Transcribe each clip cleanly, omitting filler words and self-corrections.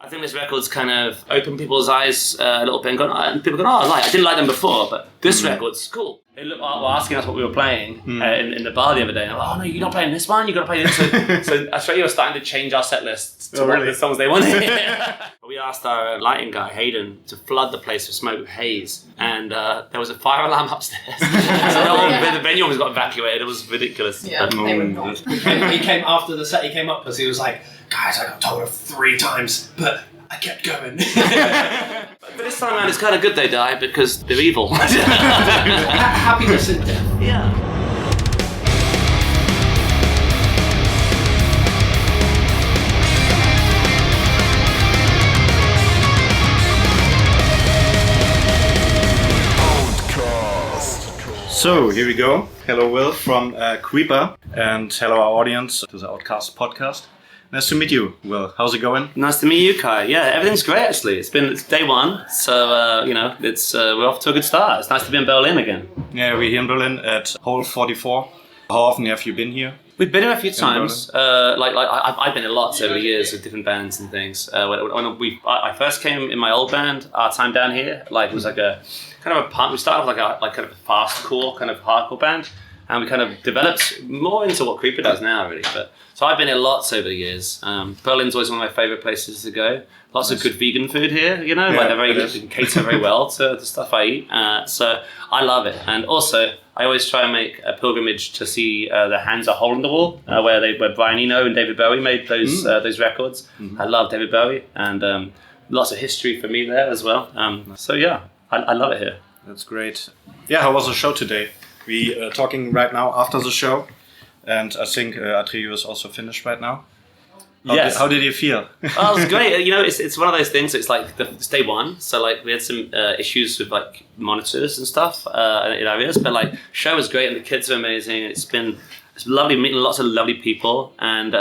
I think this record's kind of opened people's eyes a little bit and people go, I didn't like them before, but this record's cool. They were asking us what we were playing in the bar the other day. And I'm like, oh no, you're not playing this one, you got to play this. So Atreyu was starting to change our set lists to what the songs they wanted. We asked our lighting guy, Hayden, to flood the place with smoke with haze. And there was a fire alarm upstairs. The venue almost got evacuated. It was ridiculous. Yeah, they were not. He came after the set, he came up because he was like, guys, I got told it 3 times, but I kept going. But this time around it's kind of good they died because they're evil. Happiness in death. Yeah. So here we go. Hello Will from Creeper, and hello our audience to the Outcast podcast. Nice to meet you, Will. How's it going? Nice to meet you, Kai. Yeah, everything's great actually. It's day one, so it's we're off to a good start. It's nice to be in Berlin again. Yeah, we're here in Berlin at Hole 44. How often have you been here? We've been here a few times. I've been here lots over the years with different bands and things. When I first came in my old band, our time down here, it was like a kind of a punk. We started off like kind of a fastcore, kind of hardcore band, and we kind of developed more into what Creeper does now, really. So I've been here lots over the years. Berlin's always one of my favourite places to go. Lots of good vegan food here, you know. Yeah, they cater very well to the stuff I eat. So I love it. And also, I always try and make a pilgrimage to see the Hands a Hole in the Wall, where Brian Eno and David Bowie made those records. Mm-hmm. I love David Bowie, and lots of history for me there as well. So yeah, I love it here. That's great. Yeah, how was the show today? We are talking right now after the show, and I think Atreyu is also finished right now. How did you feel? Oh, it was great. You know, it's one of those things. It's like it's day one, so we had some issues with monitors and stuff in areas, but show was great and the kids are amazing. It's lovely meeting lots of lovely people and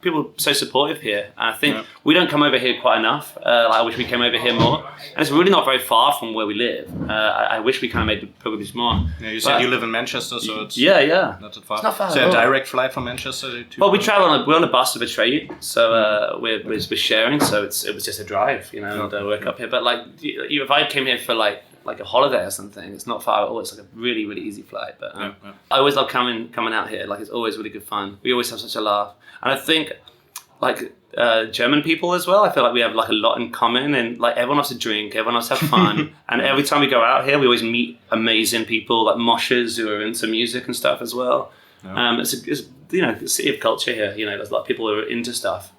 people are so supportive here. And I think we don't come over here quite enough. I wish we came over here more. And it's really not very far from where we live. I wish we kind of made the pilgrimage more. Yeah, you said you live in Manchester, so it's not that far. It's not far. Is there a direct flight from Manchester to? Well, we travel we're on a bus with Atreyu, so we're sharing. So it was just a drive, you know, and work up here. But if I came here for like a holiday or something, it's not far at all. It's like a really, really easy flight. But I always love coming out here. It's always really good fun. We always have such a laugh. And I think German people as well, I feel like we have a lot in common, and everyone loves to drink, everyone loves to have fun. And every time we go out here, we always meet amazing people, like moshers who are into music and stuff as well. It's a city of culture here. You know, there's a lot of people who are into stuff,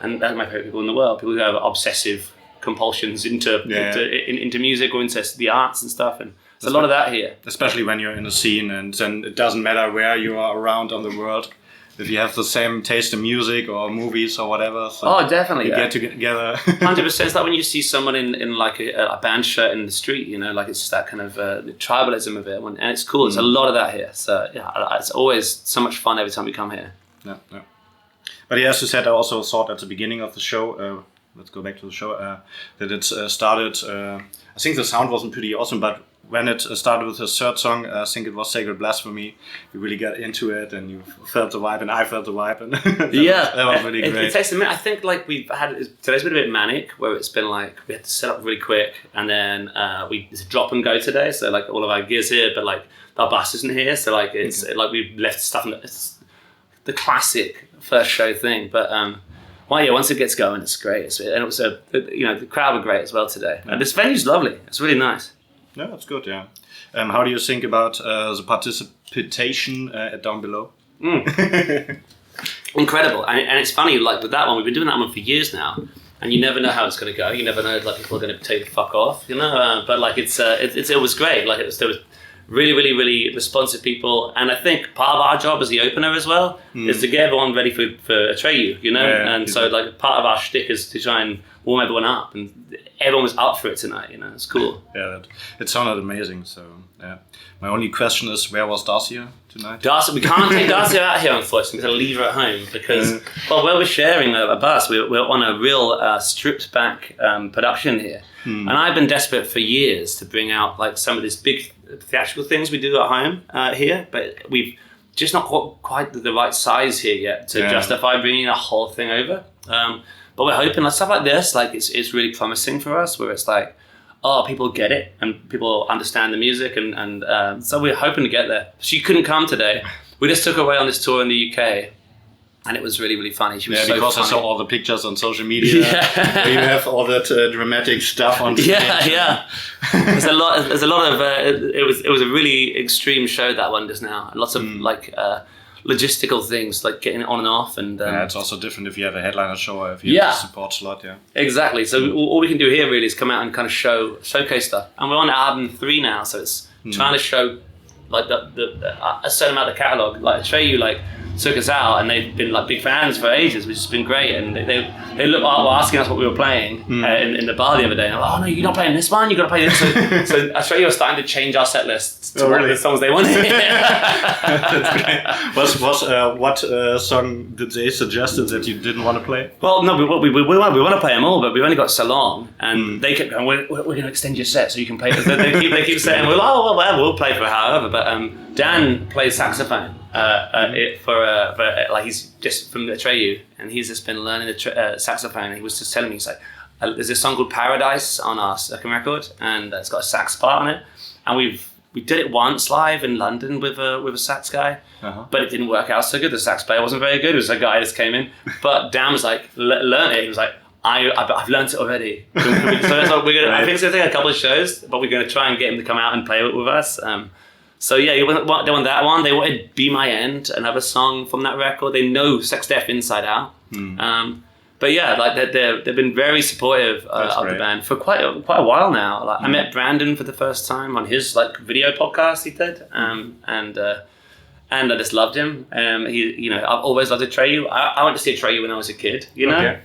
and they're my favorite people in the world. People who have obsessive compulsions into music or into the arts and stuff, and there's a lot of that here. Especially when you're in the scene, and then it doesn't matter where you are around on the world. If you have the same taste in music or movies or whatever, so definitely, you get together. 100%. It's like when you see someone in a band shirt in the street, you know, it's just that kind of the tribalism of it, and it's cool. There's a lot of that here, so yeah, it's always so much fun every time we come here. Yeah. But as you said, I also thought at the beginning of the show, let's go back to the show, that it started. I think the sound wasn't pretty awesome, but when it started with the third song, I think it was Sacred Blasphemy. You really got into it, and you felt the vibe, and I felt the vibe, and that was really great. It takes a minute. I think today's been a bit manic, where it's been we had to set up really quick, and then it's a drop and go today. So all of our gear's here, but our bus isn't here. So we left stuff. It's the classic first show thing, but. Once it gets going, it's great. And it was the crowd were great as well today. And this venue's lovely. It's really nice. Yeah, that's good. Yeah. How do you think about the participation down below? Incredible. And it's funny, with that one, we've been doing that one for years now, and you never know how it's going to go. You never know, people are going to tell you to fuck off, you know. But it was great. There was really, really, really responsive people, and I think part of our job as the opener as well is to get everyone ready for Atreyu, you know. So part of our shtick is to try and warm everyone up, and everyone was up for it tonight, you know. It's cool. Yeah, it sounded amazing. So yeah, my only question is, where was Darcy tonight? We can't take Darcy out here, unfortunately. We're going to leave her at home because where we're sharing a bus, we're on a real stripped back production here, and I've been desperate for years to bring out some of these big theatrical things we do at home here, but we've just not quite the right size here yet to justify bringing a whole thing over. But we're hoping like stuff like this, like it's really promising for us, where it's like, oh, people get it and people understand the music, and so we're hoping to get there. She couldn't come today. We just took her away on this tour in the UK, and it was really, really funny. She was so because funny. I saw all the pictures on social media. Where you have all that dramatic stuff on stage. Yeah. There's a lot of it was a really extreme show, that one just now, and lots of like logistical things like getting it on and off, and it's also different if you have a headliner show or if you have a support slot. Exactly. So all we can do here really is come out and kind of showcase stuff, and we're on album 3 now, so it's trying to show like a certain amount of catalogue. Like Atreyu like took us out, and they've been like big fans for ages, which has been great. And they were asking us what we were playing in the bar the other day. And I'm like, oh no, you're not playing this one. You got to play this. So Atreyu was starting to change our set lists to the songs they wanted. That's great. What song did they suggest that you didn't want to play? Well, no, we want to play them all, but we've only got so long, and they kept going, we're going to extend your set so you can play. They keep saying, well, oh, well, we'll play for however. But Dan plays saxophone. Like he's just from Atreyu, and he's just been learning the saxophone. And he was just telling me, he's like, there's this song called Paradise on our second record, and it's got a sax part on it, and we did it once live in London with a sax guy, but it didn't work out so good. The sax player wasn't very good. It was a guy just came in, but Dan was like, learn it. He was like, I've learned it already. So we're gonna. I think it's gonna take a couple of shows, but we're gonna try and get him to come out and play it with us. So yeah, they want that one. They wanted "Be My End," another song from that record. They know Sex Death inside out. But yeah, like they've been very supportive of the band for quite a while now. Like I met Brandon for the first time on his like video podcast he did, and I just loved him. I've always loved Atreyu. I went to see Atreyu when I was a kid.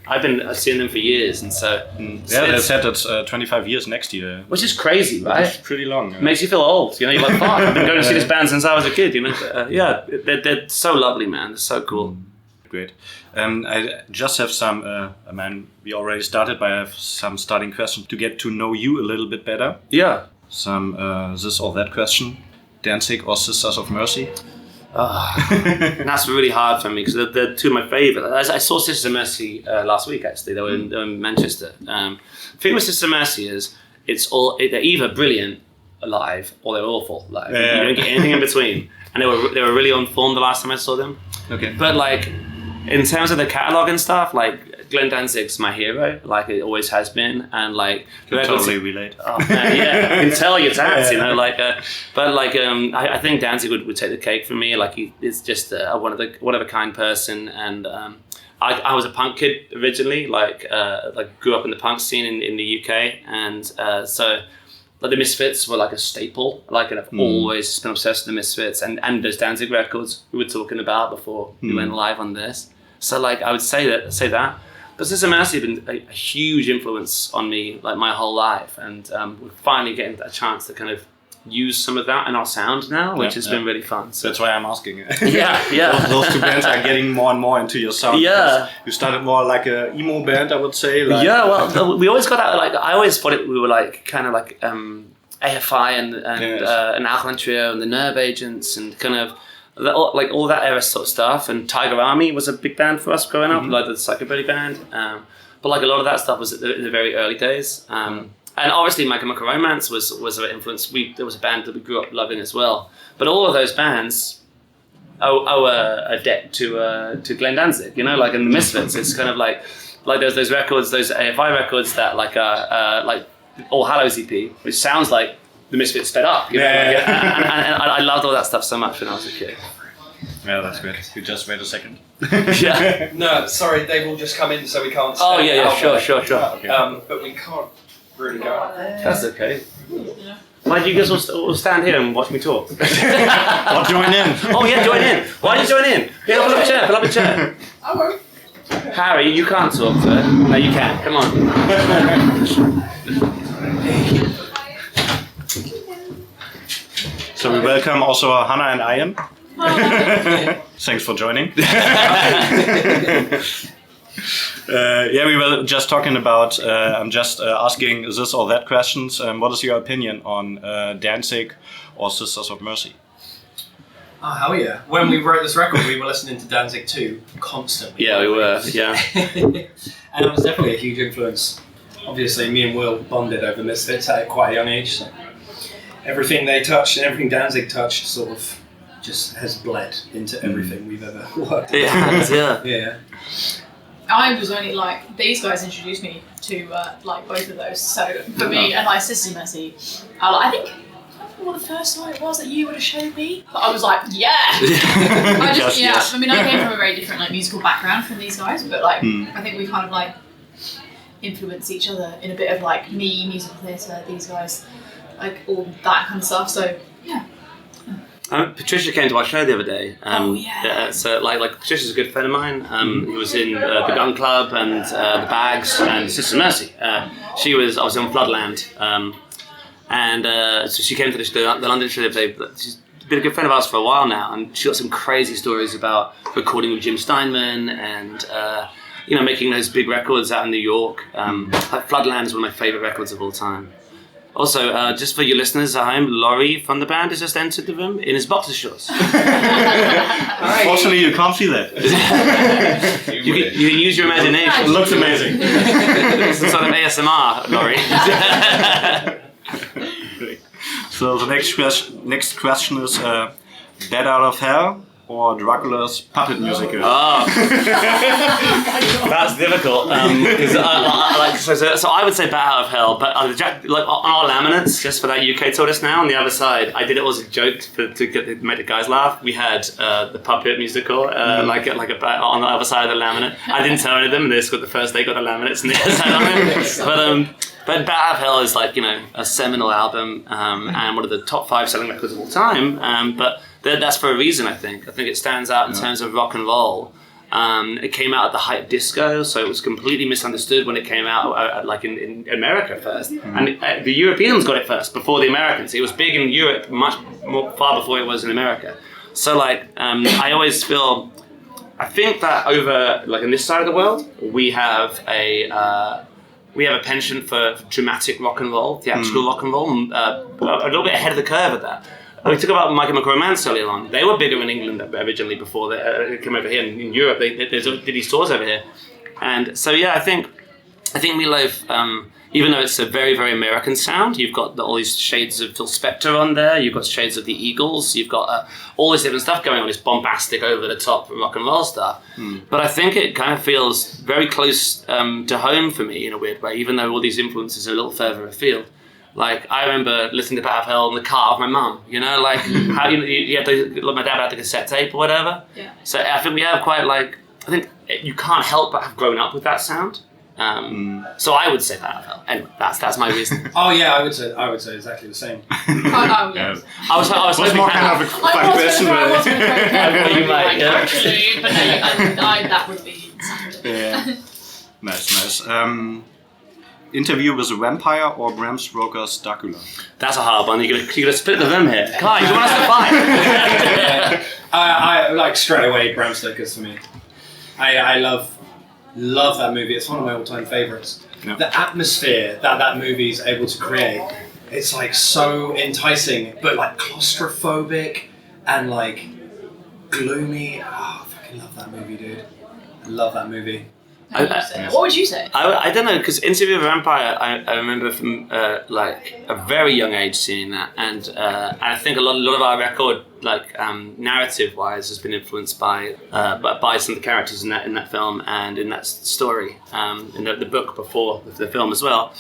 I've been seeing them for years, and so they said it's 25 years next year, which is crazy, right? It's pretty long. Makes you feel old. You're like, fuck, I've been going to see this band since I was a kid. But, they're so lovely, man. They're so cool. Great. I just have some. We already started, but I have some starting questions to get to know you a little bit better. Yeah. Some this or that question. Danzig or Sisters of Mercy? That's really hard for me because they're two of my favourites. I saw Sisters of Mercy last week, actually. They were in Manchester. The thing with Sisters of Mercy is they're either brilliant live or they're awful live. You don't get anything in between. And they were really on form the last time I saw them. Okay. But like in terms of the catalogue and stuff, like Glenn Danzig's my hero, like it always has been, and like totally relate. Oh man, yeah, I can tell your tats, I think Danzig would take the cake for me. Like he's just one of a kind person, and I was a punk kid originally, like grew up in the punk scene in the UK, and so. Like the Misfits were like a staple, like, and I've always been obsessed with the Misfits and those Danzig records we were talking about before we went live on this. So like I would say that. But Sisters of Mercy have been a huge influence on me like my whole life, and we're finally getting a chance to kind of use some of that in our sound now, which has been really fun. So that's why I'm asking. Yeah. Those two bands are getting more and more into your sound. Yeah. You started more like a emo band, I would say. We always got out, like, I always thought we were like kind of like AFI and Alkaline Trio and the Nerve Agents and kind of all that era sort of stuff. And Tiger Army was a big band for us growing up, like the psychobilly band. But like a lot of that stuff was in the very early days. And obviously My Chemical Romance was an influence. There was a band that we grew up loving as well. But all of those bands owe a debt to Glenn Danzig, like in the Misfits. It's kind of like those records, those AFI records that like All Hallows EP, which sounds like the Misfits sped up. And I loved all that stuff so much when I was a kid. Yeah, that's good. You just wait a second. Yeah. No, sorry, they've all just come in, so we can't. Oh yeah, sure. Okay. But we can't really go out there. That's okay. Why do you guys all stand here and watch me talk? Or join in. Oh yeah, join in. Why do you join in? Pull up a chair. I won't. Harry, you can't talk, sir. No, you can. Come on. So we welcome also Hannah and Ian. Thanks for joining. We were just talking about, I'm just asking this or that questions. What is your opinion on Danzig or Sisters of Mercy? Oh, hell yeah. When we wrote this record, we were listening to Danzig 2 constantly. Yeah, we were, yeah. And it was definitely a huge influence. Obviously, me and Will bonded over Misfits at quite a young age. So everything they touched and everything Danzig touched sort of just has bled into everything we've ever worked on. It has, yeah. Yeah. I was only like, these guys introduced me to like both of those. So for me, and like Sister Mercy, I think, I don't know what the first song it was that you would have showed me, but I was like, yeah! I just, Yes. I mean, I came from a very different like musical background from these guys, but like, I think we kind of like influence each other in a bit of like me, musical theatre, these guys, like all that kind of stuff. So yeah. Patricia came to our show the other day. Oh, yeah. So like Patricia's a good friend of mine. He was in the Gun Club and the Bags and Sister Mercy. I was on Floodland, so she came to the London show the other day. She's been a good friend of ours for a while now, and she got some crazy stories about recording with Jim Steinman and making those big records out in New York. Like Floodland is one of my favourite records of all time. Also, just for your listeners at home, Laurie from the band has just entered the room in his boxer shorts. Unfortunately, you can't see that. You can use your imagination. It looks amazing. Some sort of ASMR, Laurie. So the next question is Dead Out of Hell or Dracula's puppet musical? Oh, that's difficult. So I would say Bat Out of Hell, but on our laminates, just for that UK tour just now, on the other side, I did it as a joke to make the guys laugh. We had the puppet musical, like a bat on the other side of the laminate. I didn't tell any of them. They just got the first. They got the laminates and the other side on it. But Bat Out of Hell is like a seminal album and one of the top 5 selling records of all time. But that's for a reason, I think. I think it stands out in terms of rock and roll. It came out at the height of disco, so it was completely misunderstood when it came out, in America first. And the Europeans got it first, before the Americans. It was big in Europe, far before it was in America. So, I always feel, I think that over, in this side of the world, we have a penchant for dramatic rock and roll, theatrical rock and roll, a little bit ahead of the curve at that. We talked about My Chemical Romance earlier on. They were bigger in England originally before they came over here. In Europe, they did these tours over here. And so, yeah, I think Meatloaf, even though it's a very, very American sound, you've got all these shades of Phil Spector on there, you've got shades of the Eagles, you've got all this different stuff going on, this bombastic, over-the-top rock and roll stuff. But I think it kind of feels very close to home for me in a weird way, even though all these influences are a little further afield. I remember listening to Bat Out of Hell in the car with my mum, how you had my dad had the cassette tape or whatever. Yeah. So I think we have quite I think you can't help but have grown up with that sound. So I would say Bat Out of Hell. Anyway, that's my reason. Oh yeah, I would say exactly the same. Oh yeah. I was more kind of a fun question. Actually, but no, that would be exactly. Yeah. Nice. Interview with a Vampire or Bram Stoker's Dracula? That's a hard one. You're gonna split the room here. Kai, you want us to fight? I straight away Bram Stoker's for me. I love that movie. It's one of my all-time favourites. Yeah. The atmosphere that movie is able to create, it's so enticing, but claustrophobic and gloomy. Oh, I fucking love that movie, dude. I love that movie. What would you say? I don't know, because Interview with a Vampire, I remember from a very young age seeing that, and I think a lot of our record, narrative-wise, has been influenced by some of the characters in that film and in that story, in the book before the film as well.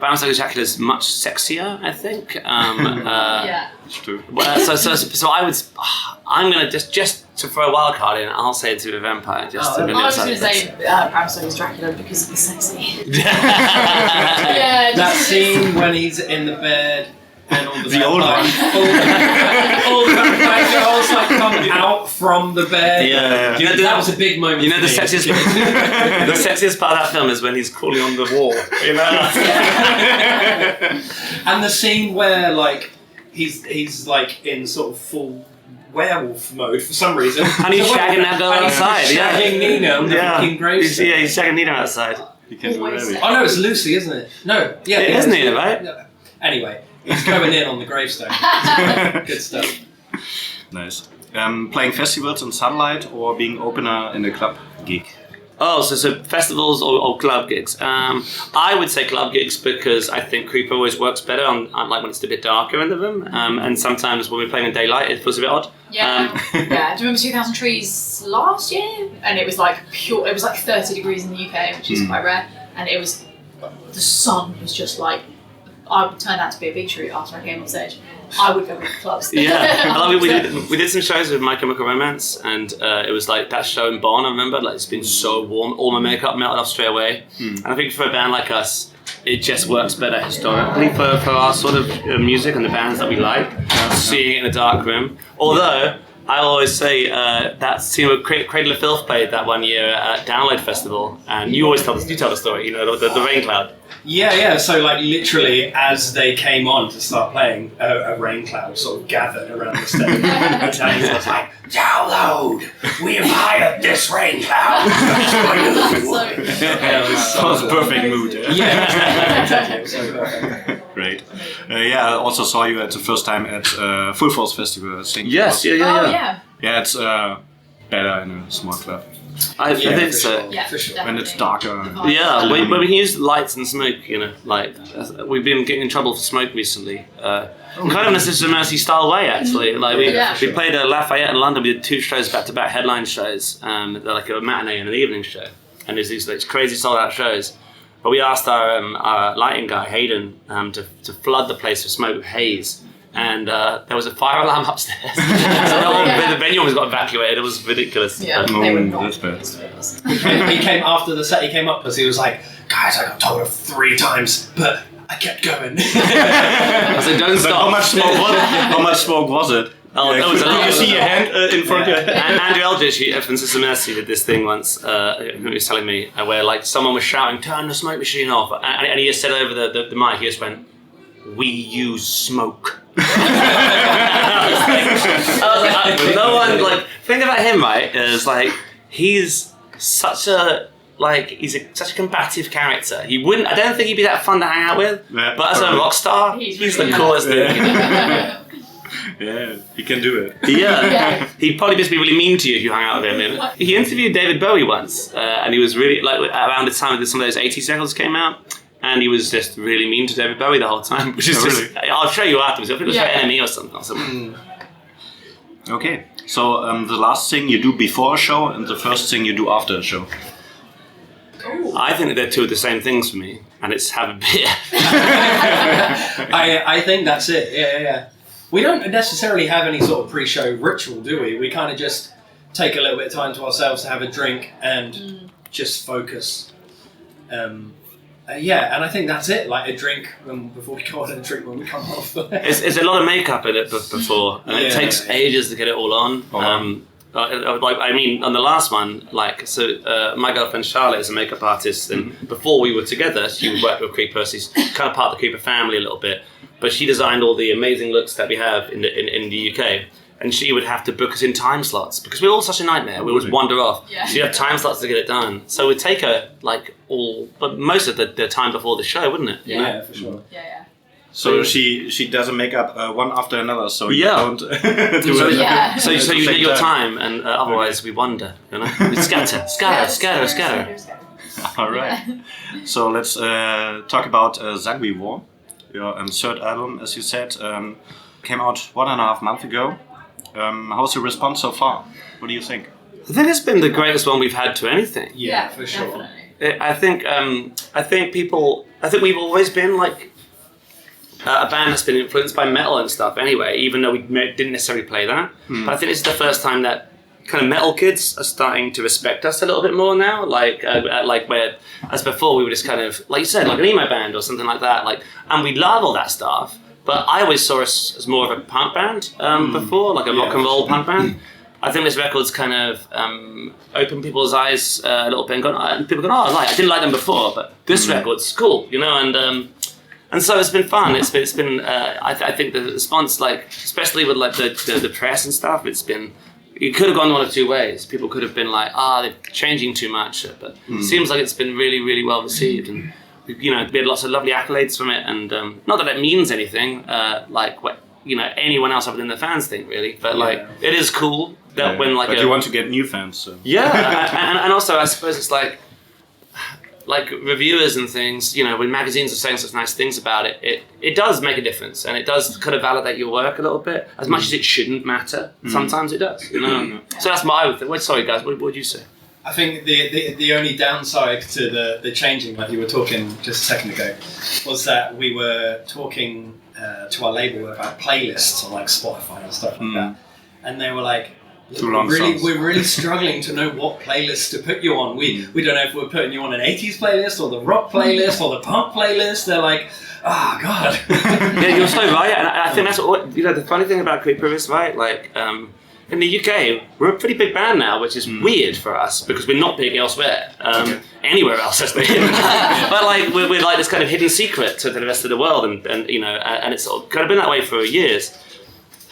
Bram Stoker's Dracula is much sexier, I think. Yeah. It's true. So I'm gonna just to throw a wild card in, I'll say Into the Vampire. I was going to say Bram Stoker's Dracula because of the sexy. Yeah. That scene when he's in the bed and all the old one. all the vampire girls come out from the bed. Yeah. That was a big moment. The sexiest the sexiest part of that film is when he's crawling on the wall. And the scene where he's in sort of full werewolf mode for some reason. And he's shagging that girl outside. Shagging Nina on the fucking gravestone. He's shagging Nina outside. You can do whatever. Oh no, it's Lucy, isn't it? No, yeah, it is Nina, right? No. Anyway, he's going in on the gravestone. Good stuff. Nice. Playing festivals in sunlight or being opener in a club gig? Oh, so festivals or club gigs? I would say club gigs because I think Creeper always works better on like when it's a bit darker in the room. And sometimes when we're playing in daylight, it feels a bit odd. Yeah, yeah. Do you remember 2000 Trees last year? And it was like pure. It was like 30 degrees in the UK, which is quite rare. And it was the sun was just like. I turned out to be a big tree after I came on stage. I would go to clubs. Yeah, I love it. We did some shows with My Chemical Romance, and it was like that show in Bonn. I remember, like it's been so warm, all my makeup melted off straight away. And I think for a band like us, it just works better historically for our sort of music and the bands that we like. Seeing it in a dark room, although. I always say that scene where Cradle of Filth played that one year at Download Festival, and you always tell the story, you know, the rain cloud. Yeah. So like literally, as they came on to start playing, a rain cloud sort of gathered around the stage. And he was like, "Download, we have hired this rain cloud." It was a perfect mood. Yeah, exactly. It was so perfect. Great. I also saw you at the first time at Full Force Festival. I think. Yes, yeah. Yeah, it's better in a small club. I think so. Sure. Yeah, For sure. When it's darker. Yeah, but we can use lights and smoke, you know, like, we've been getting in trouble for smoke recently. Kind of in a Sister Mercy style way, actually. Like, we played at Lafayette in London, we did 2 shows back-to-back headline shows, they're like a matinee and an evening show. And there's these like, crazy sold-out shows. But we asked our lighting guy, Hayden, to flood the place with smoke with haze. And there was a fire alarm upstairs. So the venue almost got evacuated. It was ridiculous. Yeah, No, they were not. that's bad. He came after the set. He came up because he was like, "Guys, I got told 3 times, but I kept going." I said, "Don't stop." How much smoke was it? Oh, that was a lot. You see your hand in front of you. And Andrew Eldridge from Sister Mercy did this thing once, who was telling me, where like someone was shouting, "Turn the smoke machine off," and he just said over the mic, he just went, "We use smoke." I was like, no one, like, think about him, right? Is like, he's such a, like, such a combative character. I don't think he'd be that fun to hang out with, but as a rock star, he's the coolest dude. Yeah, he can do it. Yeah. He'd probably just be really mean to you if you hung out with him. He interviewed David Bowie once, and he was really, like, around the time that some of those 80s records came out. And he was just really mean to David Bowie the whole time, which is just, I'll show you afterwards. I think it was for Enemy or something. Okay, so the last thing you do before a show and the first thing you do after a show. I think that they're 2 of the same things for me, and it's have a beer. I think that's it. Yeah. We don't necessarily have any sort of pre-show ritual, do we? We kind of just take a little bit of time to ourselves to have a drink and just focus. And I think that's it. Like a drink before we go on and a drink when we come off. It's a lot of makeup in it before, and it takes ages to get it all on. I mean, on the last one, like, so my girlfriend Charlotte is a makeup artist, and before we were together, she would work with Creeper. She's kind of part of the Creeper family a little bit, but she designed all the amazing looks that we have in the UK. And she would have to book us in time slots because we're all such a nightmare. We always wander off. Yeah. She'd have time slots to get it done. So we'd take her but most of the time before the show, wouldn't it? Yeah, for sure. Yeah. So she does a makeup one after another, so you don't do it. Yeah. So you get your time, and otherwise we wander. You know, we scatter. All right. So let's talk about Sanguivore, your 3rd album, as you said, came out 1.5 months ago. How's the response so far? What do you think? I think it's been the greatest one we've had to anything. Yeah, for sure. Definitely. I think we've always been like a band that's been influenced by metal and stuff anyway, even though we didn't necessarily play that. But I think this is the first time that kind of metal kids are starting to respect us a little bit more now. Like where, as before, we were just kind of, like you said, like an emo band or something like that. Like, and we love all that stuff. But I always saw us as more of a punk band before, like a rock and roll punk band. I think this record's kind of opened people's eyes a little bit and people go, "Oh, I didn't like them before, but this record's cool," you know. And so it's been fun. It's been. I think the response, like especially with like the press and stuff, it's been. It could have gone 1 of 2 ways. People could have been like, "They're changing too much," but it seems like it's been really, really well received and. We had lots of lovely accolades from it, and not that it means anything, like what anyone else other than the fans think, really. But like, it is cool. that when like but you want to get new fans. So. Yeah, and also I suppose it's like reviewers and things, you know, when magazines are saying such nice things about it, it does make a difference, and it does kind of validate your work a little bit, as much as it shouldn't matter. Sometimes it does, you know. So that's my thing. Sorry guys, what would you say? I think the only downside to the changing, like you were talking just a second ago, was that we were talking to our label about playlists on like Spotify and stuff like that, and they were like, we're really struggling to know what playlist to put you on. We don't know if we're putting you on an 80s playlist or the rock playlist or the punk playlist. They're like, oh god. Yeah, you're so right, and I think that's what, you know, the funny thing about Creeper is, right, like in the UK we're a pretty big band now, which is weird for us because we're not big elsewhere, anywhere else but like we're like this kind of hidden secret to the rest of the world, and you know, and it's kind of been that way for years.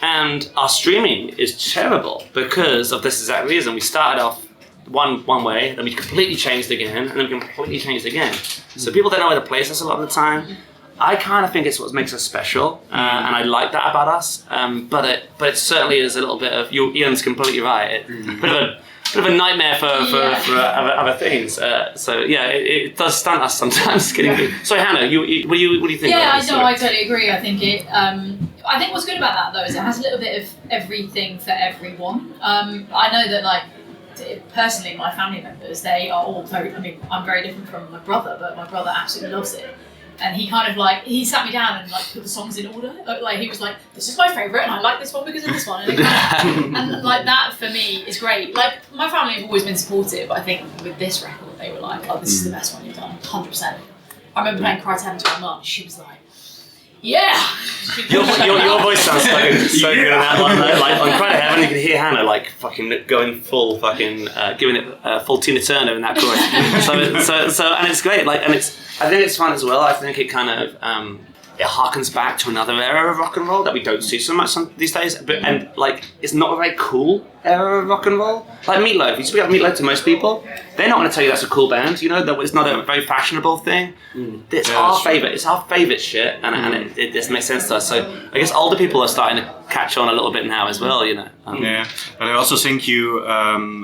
And our streaming is terrible because of this exact reason. We started off one way, then we completely changed again, and then we completely changed again. So people don't know where to place us a lot of the time. I kind of think it's what makes us special, and I like that about us. But it certainly is a little bit of, Ian's completely right. Bit of a nightmare for other things. So yeah, it does stunt us sometimes. So Hannah, what do you think? Yeah, I totally agree. I think I think what's good about that though is it has a little bit of everything for everyone. I know that like personally, my family members, they are all very. I mean, I'm very different from my brother, but my brother absolutely loves it. And he kind of like, he sat me down and like put the songs in order. Like he was like, this is my favourite and I like this one because of this one. And like that for me is great. Like my family have always been supportive, but I think with this record they were like, oh, this is the best one you've done, 100%. I remember playing Cry 10 to my mum, she was like, yeah! Your voice sounds so good in that one though. Like on Cry to Heaven, you can hear Hannah like fucking going full fucking, giving it full Tina Turner in that chorus. So and it's great, like, and I think it's fun as well. I think it kind of it harkens back to another era of rock and roll that we don't see so much these days. And like, it's not a very cool era of rock and roll. Like Meatloaf, you speak about Meatloaf to most people, they're not going to tell you that's a cool band. You know, that it's not a very fashionable thing. It's our favourite. It's our favourite shit, and it just makes sense to us. So I guess older people are starting to catch on a little bit now as well. You know. Yeah, but I also think you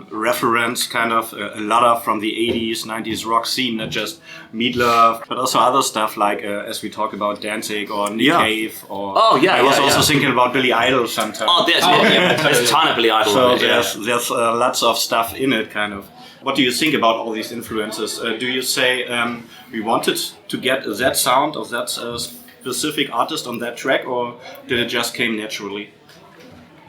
reference kind of a lot of from the 80s, 90s rock scene, not just Meatloaf, but also other stuff like as we talk about Danzig or Nick Cave or. I was also thinking about Billy Idol sometimes. There's a ton of Billy Idol. So there's lots of stuff in it, kind of. What do you think about all these influences? Do you say we wanted to get that sound of that specific artist on that track, or did it just came naturally?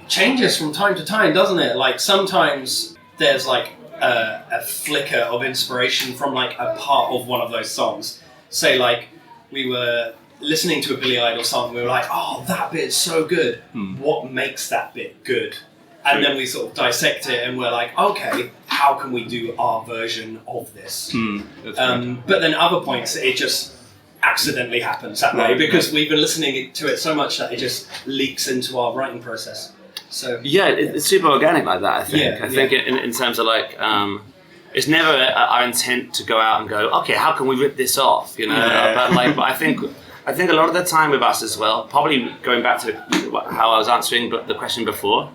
Changes from time to time, doesn't it? Like sometimes there's like a flicker of inspiration from like a part of one of those songs. Say like we were listening to a Billy Idol song, we were like, oh, that bit's so good. What makes that bit good? And then we sort of dissect it and we're like, okay, how can we do our version of this? But then other points, it just accidentally happens that way because we've been listening to it so much that it just leaks into our writing process. So yeah, it's super organic like that, I think. I think in terms of like, it's never our intent to go out and go, okay, how can we rip this off? You know, but I think a lot of the time with us as well, probably going back to how I was answering the question before,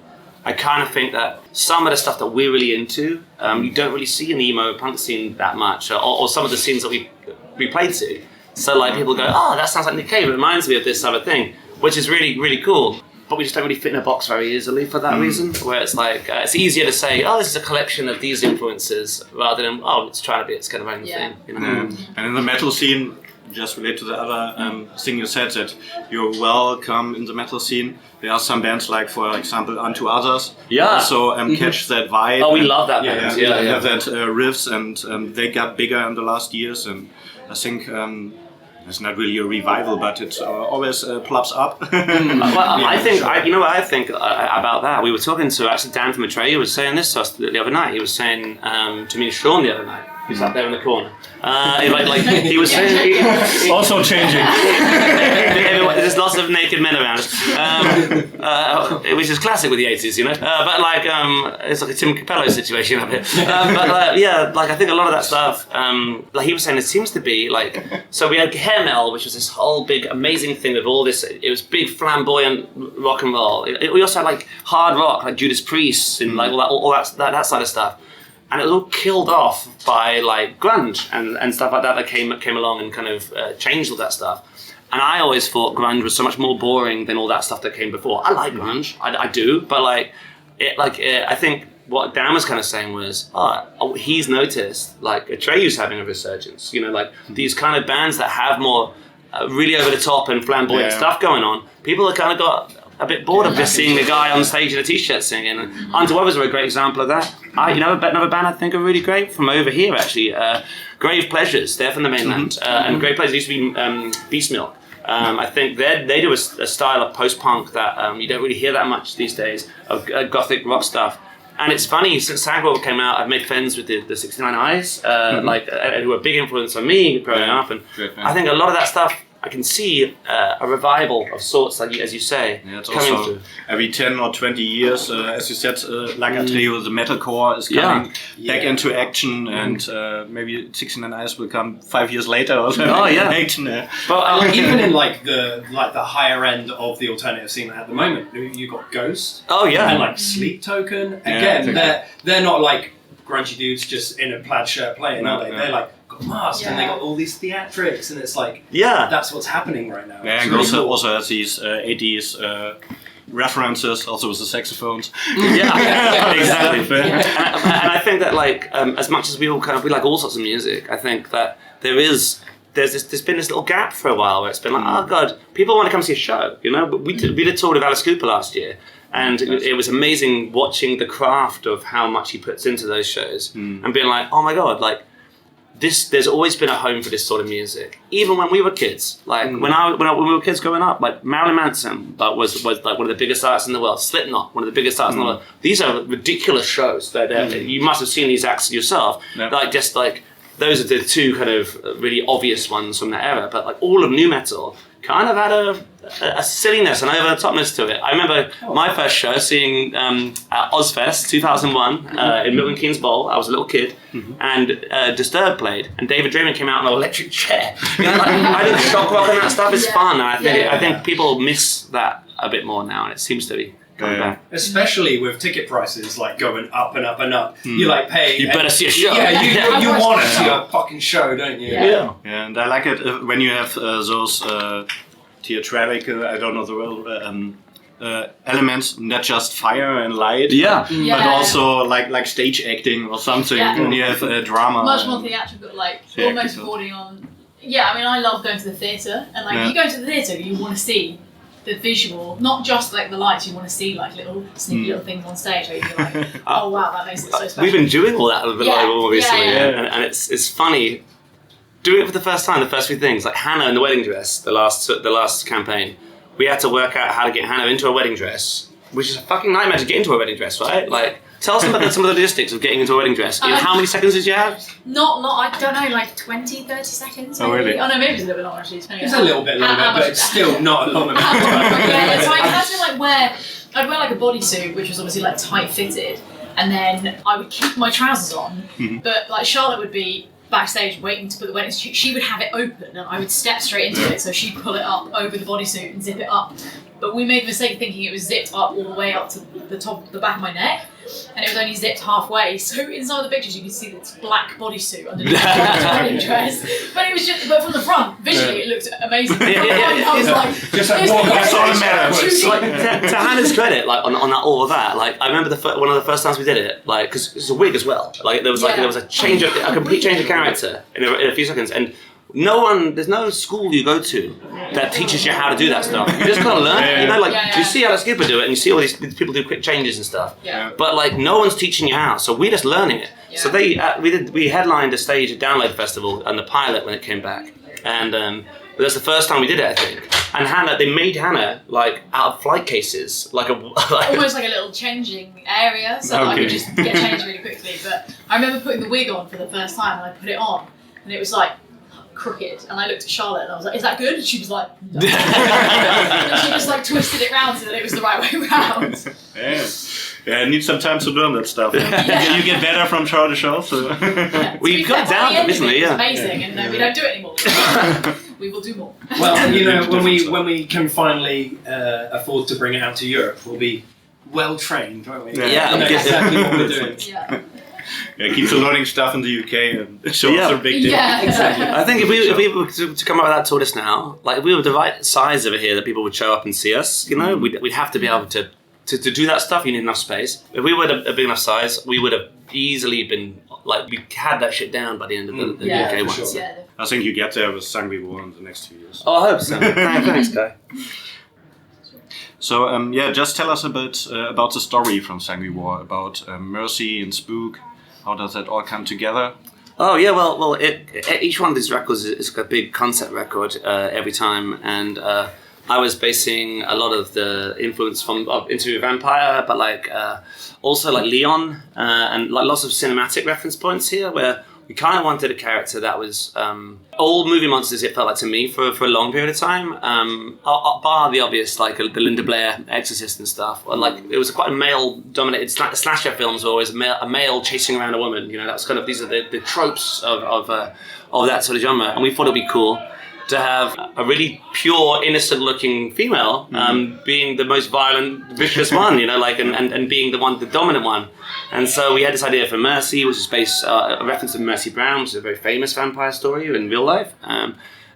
I kind of think that some of the stuff that we're really into, you don't really see in the emo punk scene that much, or some of the scenes that we played to. So like people go, oh, that sounds like Nick Cave, it reminds me of this other thing, which is really, really cool. But we just don't really fit in a box very easily for that reason, where it's like, it's easier to say, oh, this is a collection of these influences, rather than, oh, it's trying to be its kind of own thing. You know? And in the metal scene, just relate to the other thing you said, that you're welcome in the metal scene. There are some bands like, for example, Unto Others. Also catch that vibe. Oh, we love that band. Have that riffs, and they got bigger in the last years. And I think it's not really a revival, but it always plops up. I think, you know what I think about that? We were talking to, actually Dan from Atreyu was saying this to us the other night. He was saying to me and Sean the other night, He sat there in the corner. He was Also changing. there's lots of naked men around us, which is classic with the 80s, you know. But it's like a Tim Capello situation up here. I think a lot of that stuff, like he was saying, it seems to be like. So we had hair metal, which was this whole big amazing thing with all this. It was big flamboyant rock and roll. We also had like hard rock, like Judas Priest and like all that side of stuff. And it was all killed off by like grunge and stuff like that came along and kind of changed all that stuff. And I always thought grunge was so much more boring than all that stuff that came before. I like grunge, I do, but I think what Dan was kind of saying was, he's noticed like Atreyu's having a resurgence. You know, like these kind of bands that have more really over the top and flamboyant stuff going on. People have kind of got a bit bored of just seeing the guy on stage in a t-shirt singing. And Underweathers are a great example of that. Another band I think are really great from over here actually. Grave Pleasures, they're from the mainland, and Grave Pleasures used to be Beast Milk. I think they do a style of post-punk that you don't really hear that much these days, of gothic rock stuff. And it's funny, since Sanguivore came out, I've made friends with the 69 Eyes, who are a big influence on me growing up. And I think a lot of that stuff, I can see a revival of sorts, like as you say, it's coming also through. Every 10 or 20 years, as you said, like Atreyu, the metalcore is coming back into action, and maybe 69 Eyes will come 5 years later or something. Oh yeah, action. But even in like the higher end of the alternative scene at the moment, you got Ghost. Oh yeah, and like Sleep Token. Again, they're not like grungy dudes just in a plaid shirt playing, are they? They're like got masks and they got all these theatrics, and it's like that's what's happening right now. Yeah, and really also has these 80s references, also with the saxophones. Exactly. And I think that like as much as we like all sorts of music, I think that there's been this little gap for a while where it's been like, oh god, people want to come see a show, you know. But we did a tour of Alice Cooper last year. And it was amazing watching the craft of how much he puts into those shows and being like, oh my god, like this. There's always been a home for this sort of music, even when we were kids. Like when we were kids growing up, like Marilyn Manson was like one of the biggest artists in the world. Slipknot, one of the biggest artists in the world. These are ridiculous shows. You must have seen these acts yourself. Like just like those are the two kind of really obvious ones from that era. But like all of nu metal kind of had a silliness and over the topness to it. I remember my first show seeing at Ozfest 2001 in Milton Keynes Bowl. I was a little kid, and Disturbed played, and David Draymond came out on an electric chair. You know, like, I think shock rock and that stuff is fun, and I think people miss that a bit more now, and it seems to be coming back. Especially with ticket prices like going up and up and up. You like pay. You better see a show. Yeah, you want to see a fucking show, don't you? Yeah, and I like it when you have those theatrical, I don't know the word, elements, not just fire and light, but also like stage acting or something. And you have drama. Much more theatrical, like almost bordering on. Yeah, I mean, I love going to the theatre, and like if you go to the theatre, you want to see the visual, not just like the lights. You want to see like little sneaky little things on stage where you're like, oh wow, that makes it so special. We've been doing all that a little bit more recently, and it's funny doing it for the first time. The first few things, like Hannah in the wedding dress, the last campaign, we had to work out how to get Hannah into a wedding dress, which is a fucking nightmare to get into a wedding dress, right? Like, tell us about some of the logistics of getting into a wedding dress. How many seconds did you have? Not, I don't know, like 20, 30 seconds maybe. Oh, really? Oh no, maybe it was a little bit longer actually. It's a little bit longer, but it's still not a long amount of time. Yeah, so I had to like I'd wear like a bodysuit, which was obviously like tight fitted, and then I would keep my trousers on, but like Charlotte would be backstage waiting to put the wedding suit. She would have it open and I would step straight into it, so she'd pull it up over the bodysuit and zip it up. But we made the mistake thinking it was zipped up all the way up to the back of my neck, and it was only zipped halfway. So inside the pictures you could see this black bodysuit underneath the wedding dress. But from the front, visually it looked amazing. I was like, just like walk up to Hannah's credit, like on all of that, like I remember one of the first times we did it, like because it's a wig as well. Like there was a complete change of character in a few seconds, and there's no school you go to that teaches you how to do that stuff. You just gotta learn. You know, like you see Alice Cooper do it, and you see all these people do quick changes and stuff. But like no one's teaching you how, so we're just learning it. So we headlined a stage at Download Festival and the pilot when it came back, and that's the first time we did it, I think. And Hannah, they made Hannah like out of flight cases, like almost like a little changing area, so that I could just get changed really quickly. But I remember putting the wig on for the first time, and I put it on, and it was like crooked. And I looked at Charlotte, and I was like, "Is that good?" And she was like, "No." And she just like twisted it round so that it was the right way round. Yeah, I need some time to learn that stuff. You get better from show to show. So. Yeah, well, you've got down, recently, It's amazing, and we don't do it anymore. We will do more. Well, you know, when we can finally afford to bring it out to Europe, we'll be well trained, won't we? Yeah. We know exactly what we're doing. Yeah. Yeah, keep learning stuff in the UK and show us a big deal. Yeah, exactly. I think if we were to come up with that tortoise now, like if we were the right size over here that people would show up and see us, you know, we'd have to be able to do that stuff. You need enough space. If we were a big enough size, we would have easily been like we had that shit down by the end of the UK one. Sure. Yeah. I think you get there with Sanguivore in the next 2 years. Oh, I hope so. Thanks, Guy. So just tell us a bit about the story from Sanguivore, about Mercy and Spook. How does that all come together? Oh yeah, well, each one of these records is a big concept record every time, and I was basing a lot of the influence from Interview with a Vampire, but like also like Leon and like lots of cinematic reference points here, where we kind of wanted a character that was all movie monsters. It felt like to me for a long period of time, bar the obvious like the Linda Blair Exorcist and stuff. Or like it was quite a male-dominated slasher films were always a male chasing around a woman. You know, that's kind of these are the tropes of that sort of genre, and we thought it'd be cool to have a really pure, innocent-looking female being the most violent, vicious one, you know, like and being the dominant one. And so we had this idea for Mercy, which is based a reference to Mercy Brown, which is a very famous vampire story in real life.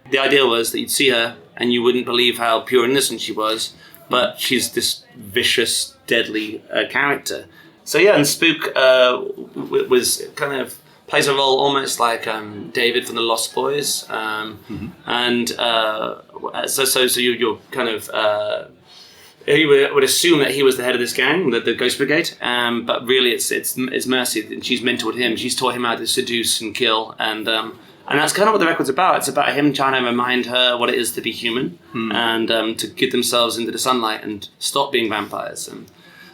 The idea was that you'd see her and you wouldn't believe how pure and innocent she was, but she's this vicious, deadly character. So yeah, and Spook was kind of plays a role almost like David from the Lost Boys, and so you're kind of you would assume that he was the head of this gang, the Ghost Brigade, but really it's Mercy, and she's mentored him. She's taught him how to seduce and kill, and that's kind of what the record's about. It's about him trying to remind her what it is to be human, and to get themselves into the sunlight and stop being vampires.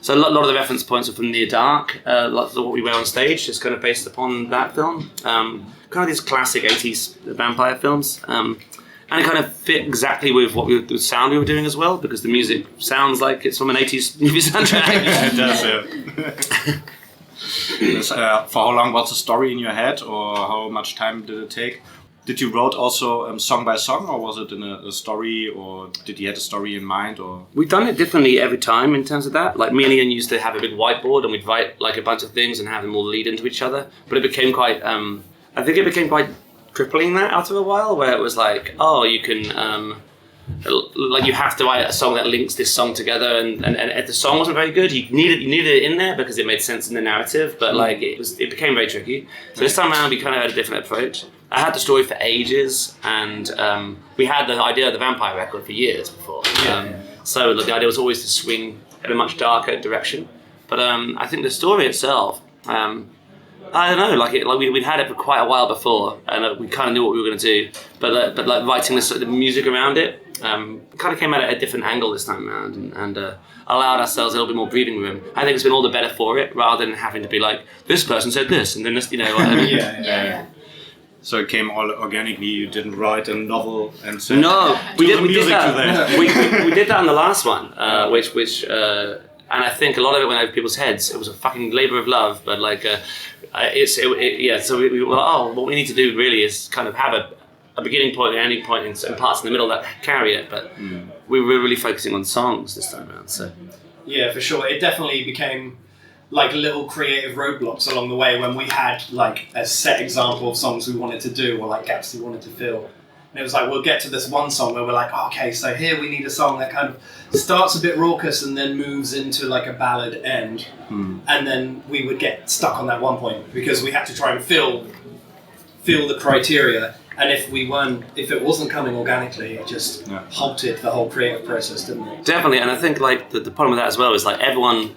So a lot of the reference points are from Near Dark, lots of what we wear on stage is kind of based upon that film. Kind of these classic 80s vampire films. And it kind of fit exactly with the sound we were doing as well, because the music sounds like it's from an 80s movie soundtrack. Yeah, it does, yeah. For how long was the story in your head, or how much time did it take? Did you wrote also song by song, or was it in a story, or did you have a story in mind? Or we've done it differently every time in terms of that. Like me and Ian used to have a big whiteboard and we'd write like a bunch of things and have them all lead into each other. But it became quite, I think it became quite crippling that after a while, where it was like, oh, you can, like you have to write a song that links this song together, and if the song wasn't very good, you needed it in there because it made sense in the narrative. But like it became very tricky. So this time around we kind of had a different approach. I had the story for ages, and we had the idea of the vampire record for years before. So the idea was always to swing in a much darker direction. But I think the story itself, I don't know, we'd had it for quite a while before, and we kind of knew what we were going to do. But like writing the music around it, kind of came at a different angle this time around, and allowed ourselves a little bit more breathing room. I think it's been all the better for it, rather than having to be like, this person said this, and then this, you know. What I mean? Yeah. So it came all organically. You didn't write a novel and said, no, we did that. we did that on the last one, which and I think a lot of it went over people's heads. It was a fucking labour of love, but like So we were like, oh, what we need to do really is kind of have a beginning point, an ending point, and parts in the middle that carry it. But we were really focusing on songs this time around. So yeah, for sure, it definitely became like little creative roadblocks along the way when we had like a set example of songs we wanted to do, or like gaps we wanted to fill. And it was like, we'll get to this one song where we're like, oh, okay, so here we need a song that kind of starts a bit raucous and then moves into like a ballad end. And then we would get stuck on that one point because we had to try and fill the criteria. And if it wasn't coming organically, it just halted the whole creative process, didn't it? Definitely, and I think like the problem with that as well is like everyone,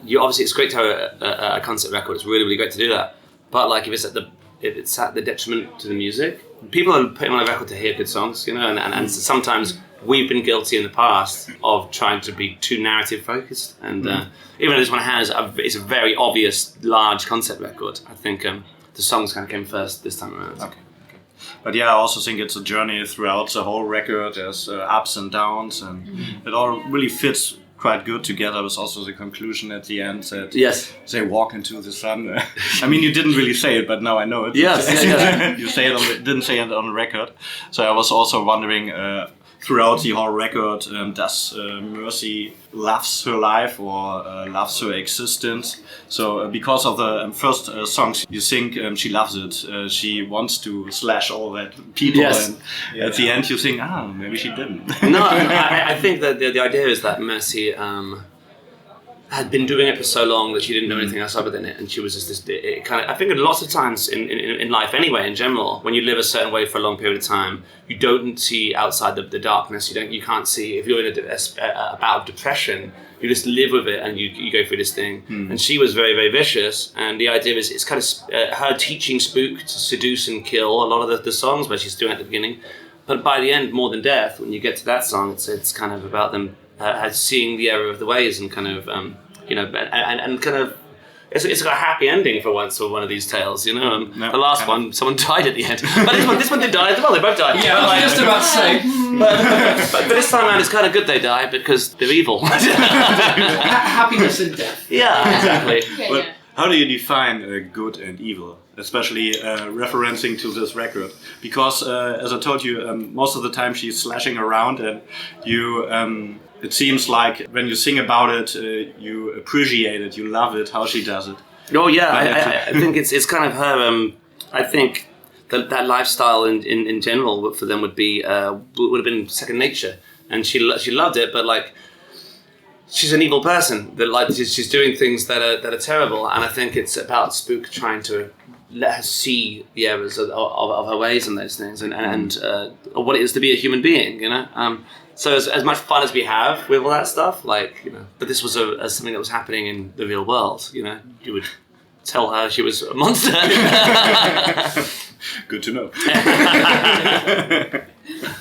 you obviously it's great to have a concept record. It's really, really great to do that. But like if it's at the detriment to the music, people are putting on a record to hear good songs, you know, and sometimes we've been guilty in the past of trying to be too narrative focused, and even though this one it's a very obvious large concept record, I think the songs kind of came first this time around. Okay. But yeah, I also think it's a journey throughout the whole record. There's ups and downs, and it all really fits quite good together. With also the conclusion at the end that they walk into the sun. I mean, you didn't really say it, but now I know it. Yes, you say it didn't say it on the record. So I was also wondering throughout the whole record, does Mercy loves her life or loves her existence? So because of the first songs, you think she loves it. She wants to slash all that people, and at the end you think, maybe she didn't. No, I think that the idea is that Mercy had been doing it for so long that she didn't know anything else other than it, and she was just this. It kind of, I think, lots of times in life, anyway, in general, when you live a certain way for a long period of time, you don't see outside the darkness. You can't see if you're in a bout of depression. You just live with it and you go through this thing. And she was very, very vicious. And the idea is it's kind of her teaching Spook to seduce and kill a lot of the songs where she's doing it at the beginning. But by the end, More Than Death, when you get to that song, it's kind of about them seeing the error of the ways and kind of, and kind of, it's got a happy ending for once for one of these tales, the last one, someone died at the end. But this one did die as well, they both died. Yeah, I was just about to say. But this time around, it's kind of good they die because they're evil. Happiness and death. Yeah, exactly. But how do you define good and evil? Especially referencing to this record, because as I told you, most of the time she's slashing around, and you. It seems like when you sing about it, you appreciate it, you love it, how she does it. Oh yeah, I think it's kind of her. I think that lifestyle in general for them would have been second nature, and she loved it, but like. She's an evil person. That she's doing things that are terrible, and I think it's about Spook trying to let her see the errors of her ways and those things, and what it is to be a human being. So as much fun as we have with all that stuff, but this was something that was happening in the real world. You would tell her she was a monster. Good to know.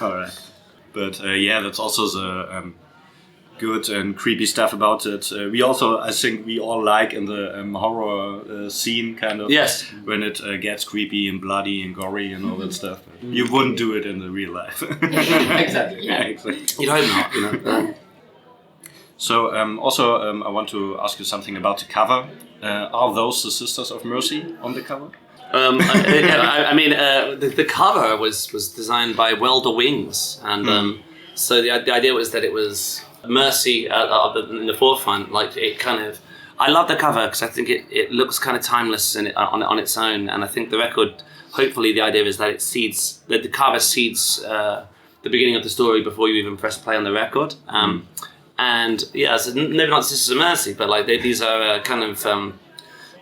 All right, but that's also the. Good and creepy stuff about it. I think we all like in the horror scene kind of. Yes. When it gets creepy and bloody and gory and all that stuff. You wouldn't do it in the real life. Exactly. Yeah, exactly. You'd hope not. So I want to ask you something about the cover. Are those the Sisters of Mercy on the cover? The cover was designed by Welder Wings, and so the idea was that it was Mercy in the forefront. I love the cover because I think it looks kind of timeless on its own, and I think the record. Hopefully, the idea is that the cover seeds the beginning of the story before you even press play on the record. And yeah, so maybe not Sisters of Mercy, but these are kind of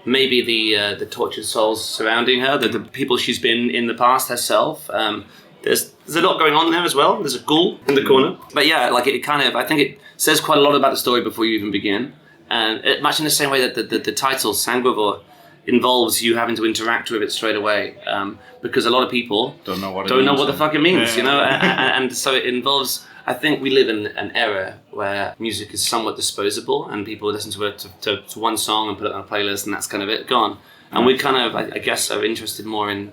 maybe the tortured souls surrounding her, the people she's been in the past herself. There's a lot going on there as well. There's a ghoul in the corner. But yeah, I think it says quite a lot about the story before you even begin. And much in the same way that the title, Sanguivore, involves you having to interact with it straight away. Because a lot of people don't know what the fuck it means, and so it involves, I think we live in an era where music is somewhat disposable and people listen to one song and put it on a playlist and that's kind of it, gone. And we kind of, I guess, are interested more in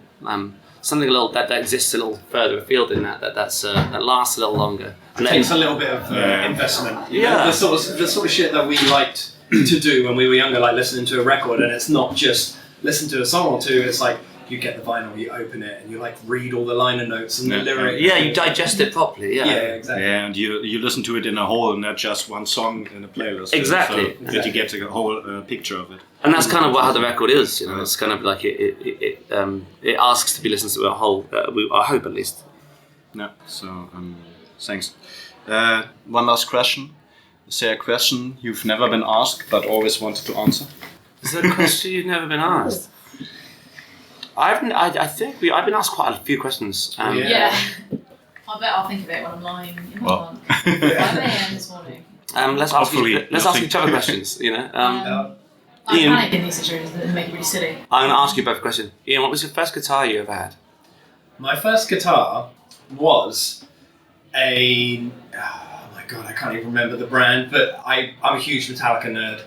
something a little that exists a little further afield than that lasts a little longer. And it takes a little bit of investment. Yeah. The sort of shit that we liked to do when we were younger, like listening to a record, and it's not just listen to a song or two. It's like you get the vinyl, you open it, and you read all the liner notes and the lyrics. Yeah, you digest it properly. Yeah. Yeah, exactly. Yeah, and you listen to it in a whole, not just one song in a playlist. Exactly. So that you get a whole picture of it. And that's kind of how the record is. It's kind of like it asks to be listened to a whole. I hope at least. Yeah. So thanks. One last question. Is there a question you've never been asked but always wanted to answer? Is there a question you've never been asked? I think I've been asked quite a few questions. Yeah. I bet I'll think of it when I'm lying in my bunk. 5 a.m. this morning. Let's ask each other questions. I Ian, panic in these situations that make it really silly. I'm going to ask you both a question. Ian, what was your first guitar you ever had? My first guitar was oh my god, I can't even remember the brand, but I'm a huge Metallica nerd.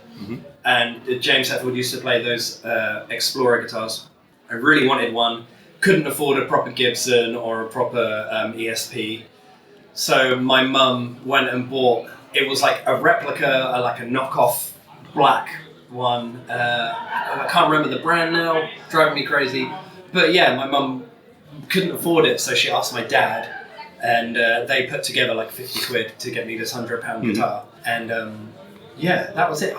And James Hetfield used to play those Explorer guitars. I really wanted one. Couldn't afford a proper Gibson or a proper ESP. So my mum went and bought, it was like a replica, like a knockoff black one. I can't remember the brand now, driving me crazy. But yeah, my mum couldn't afford it, so she asked my dad, and they put together like 50 quid to get me this £100 guitar. And yeah, that was it.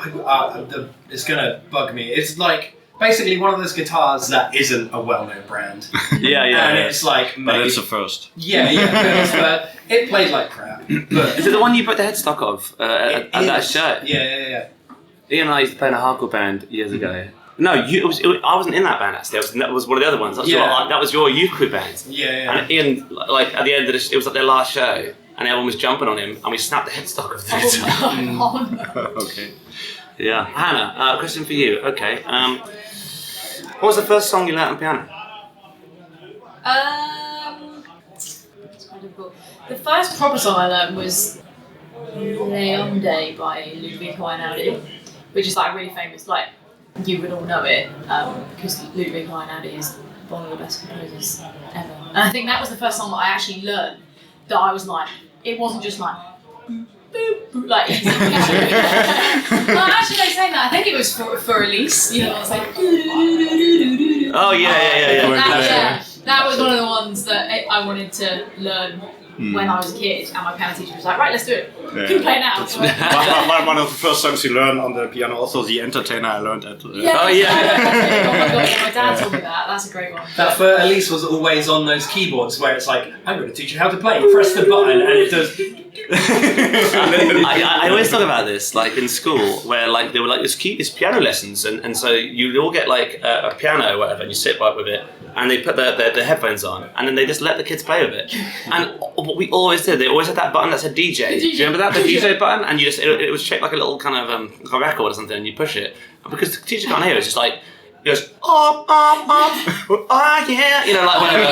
It's gonna bug me. It's like basically one of those guitars that isn't a well-known brand. And it's like, but it's a first. But it played like crap. But is it the one you put the headstock of at that show? Yeah. Ian and I used to play in a hardcore band years ago. No, I wasn't in that band actually. That was one of the other ones. That was your youth crew band. Yeah. And Ian, like at the end of it was like their last show, and everyone was jumping on him, and we snapped the headstock of the guitar. Oh, no. Okay. Yeah, Hannah, question for you. Okay, what was the first song you learnt on piano? It's quite difficult. The first proper song I learned was Leben by Ludwig Einaudi, which is like really famous. Like you would all know it because Ludwig Einaudi is one of the best composers ever. And I think that was the first song that I actually learned. That I was like, it wasn't just like. Boop, boop, like easy. Well, actually, they say that. I think it was for Elise. You know, I was like. Oh yeah. That was one of the ones that I wanted to learn when I was a kid, and my piano teacher was like, "Right, let's do it. You can play now." One of the first songs you learn on the piano, also The Entertainer, I learned at. Oh my god! Yeah, my dad told me that. That's a great one. That for Elise was always on those keyboards where it's like, I'm going to teach you how to play. Press the button, and it does. I always talk about this, like in school, where like they were like these piano lessons, and so you all get like a piano or whatever, and you sit right with it, and they put the headphones on, and then they just let the kids play with it. And what we always did, they always had that button that said DJ. Do you remember that, the DJ button? And you just it was shaped like a little kind of like a record or something, and you push it, and because the teacher can't hear, it's just like. He goes, oh yeah, you know, like whatever.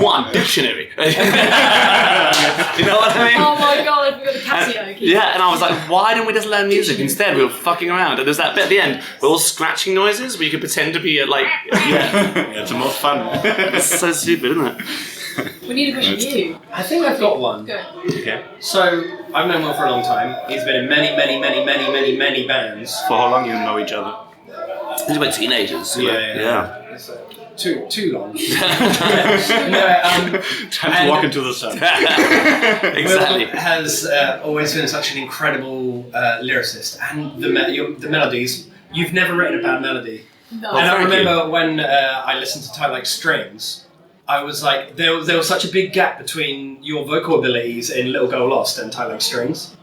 One dictionary. You know what I mean? Oh my god, I forgot the Casio. Yeah, and I was like, why didn't we just learn music instead? We were fucking around, and there's that bit at the end where all scratching noises where you could pretend to be like, It's the most fun. It's so stupid, isn't it? We need a question for you. I think I've got one. Go. Okay. So, I've known Will for a long time. He's been in many bands. For how long you know each other? These were teenagers. Yeah. Too long. Time to walk into the sun. Exactly. Will has always been such an incredible lyricist, and the melodies. You've never written a bad melody. No. And I remember when I listened to Tie Like Strings, I was like, there was such a big gap between your vocal abilities in Little Girl Lost and Tie Like Strings.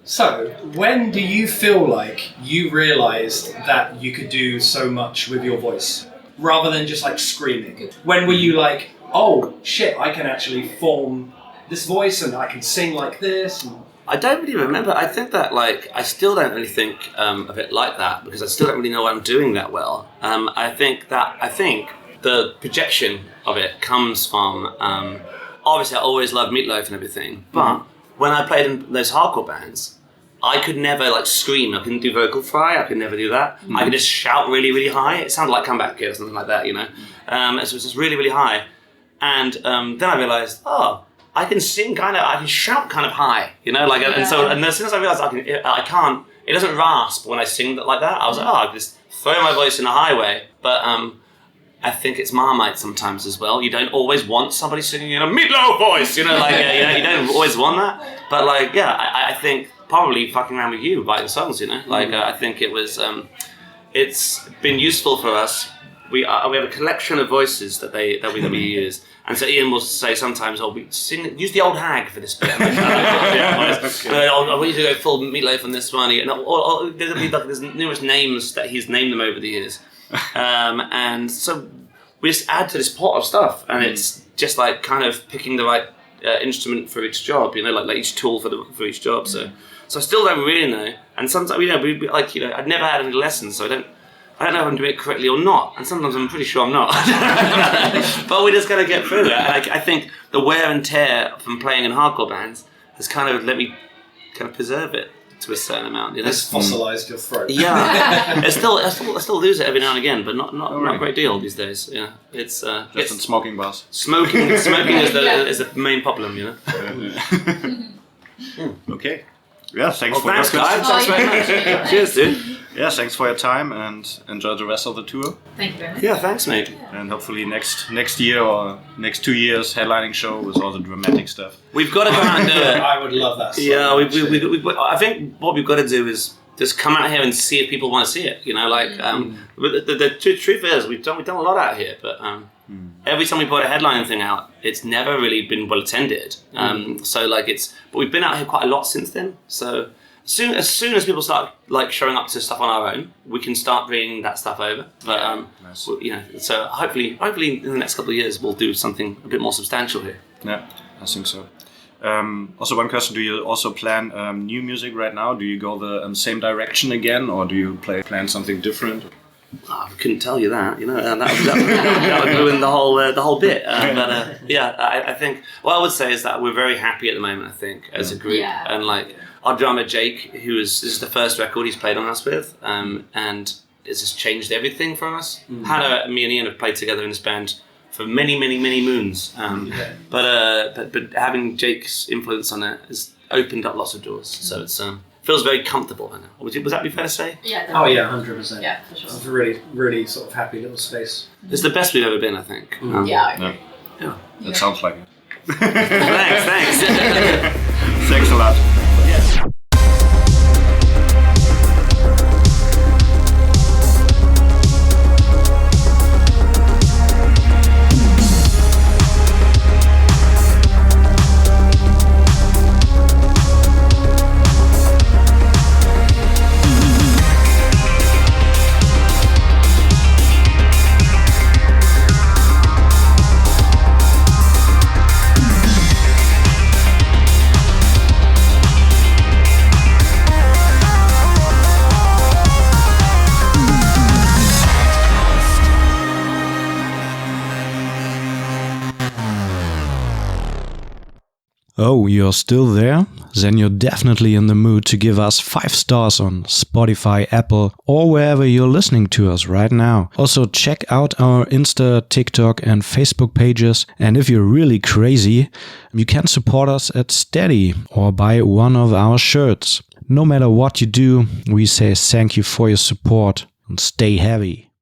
So, when do you feel like you realised that you could do so much with your voice, rather than just like screaming? When were you like, oh shit, I can actually form this voice and I can sing like this? I don't really remember. I think that like I still don't really think of it like that because I still don't really know what I'm doing that well. I think the projection of it comes from obviously I always loved Meatloaf and everything, but when I played in those hardcore bands, I could never like scream. I couldn't do vocal fry. I could never do that. I could just shout really, really high. It sounded like Comeback Kid or something like that, you know. So it was just really, really high. And then I realised, I can sing I can shout kind of high, you know. Like, and as soon as I realised I can't. It doesn't rasp when I sing like that. I was like, I can just throw my voice in a high way, but. I think it's Marmite sometimes as well. You don't always want somebody singing in a Meatloaf voice, you know, like, you don't always want that. But, like, I think probably fucking around with you writing songs, you know. Like, I think it was, it's been useful for us. We have a collection of voices that we use. And so Ian will say sometimes, use the old hag for this bit. I want you to go full Meatloaf on this one. There's numerous names that he's named them over the years. And so we just add to this pot of stuff, and it's just like kind of picking the right instrument for each job, you know, like each tool for each job. So I still don't really know. And sometimes, I've never had any lessons, so I I don't know if I'm doing it correctly or not, and sometimes I'm pretty sure I'm not. But we just got to get through it. And I think the wear and tear from playing in hardcore bands has kind of let me kind of preserve it to a certain amount. You know? It's fossilised your throat. Yeah, I still lose it every now and again, but not a great deal these days. Yeah, it's just in smoking bars. Smoking is the main problem. You know. Okay. Yeah, thanks for thanks, your guys. Thanks very much. Cheers, dude. Yeah, thanks for your time and enjoy the rest of the tour. Thank you very much. Yeah, thanks, mate. And hopefully next year or next 2 years headlining show with all the dramatic stuff. We've got to go out and do it. I would love that. Yeah, I think what we've got to do is just come out here and see if people want to see it. You know, like the truth is we've done a lot out here, but every time we put a headlining thing out, it's never really been well attended. So like but we've been out here quite a lot since then. So as soon as people start like showing up to stuff on our own, we can start bringing that stuff over. But nice. you know, so hopefully in the next couple of years we'll do something a bit more substantial here. Yeah, I think so. Also, one question: do you also plan new music right now? Do you go the same direction again, or do you plan something different? I couldn't tell you that. You know, that would ruin the whole bit. I think what I would say is that we're very happy at the moment. I think as a group, and like our drummer Jake, this is the first record he's played on us with, and it's just changed everything for us. Me and Ian have played together in this band for many moons, but having Jake's influence on it has opened up lots of doors. So it's feels very comfortable right now. Was that be fair to say? Yeah. Oh yeah, 100%. Yeah, for sure. It's a really sort of happy little space. It's the best we've ever been, I think. Yeah, I agree. Yeah, that sounds like it. Thanks. Thanks a lot. Oh, you're still there? Then you're definitely in the mood to give us 5 stars on Spotify, Apple, or wherever you're listening to us right now. Also, check out our Insta, TikTok, and Facebook pages. And if you're really crazy, you can support us at Steady or buy one of our shirts. No matter what you do, we say thank you for your support and stay heavy.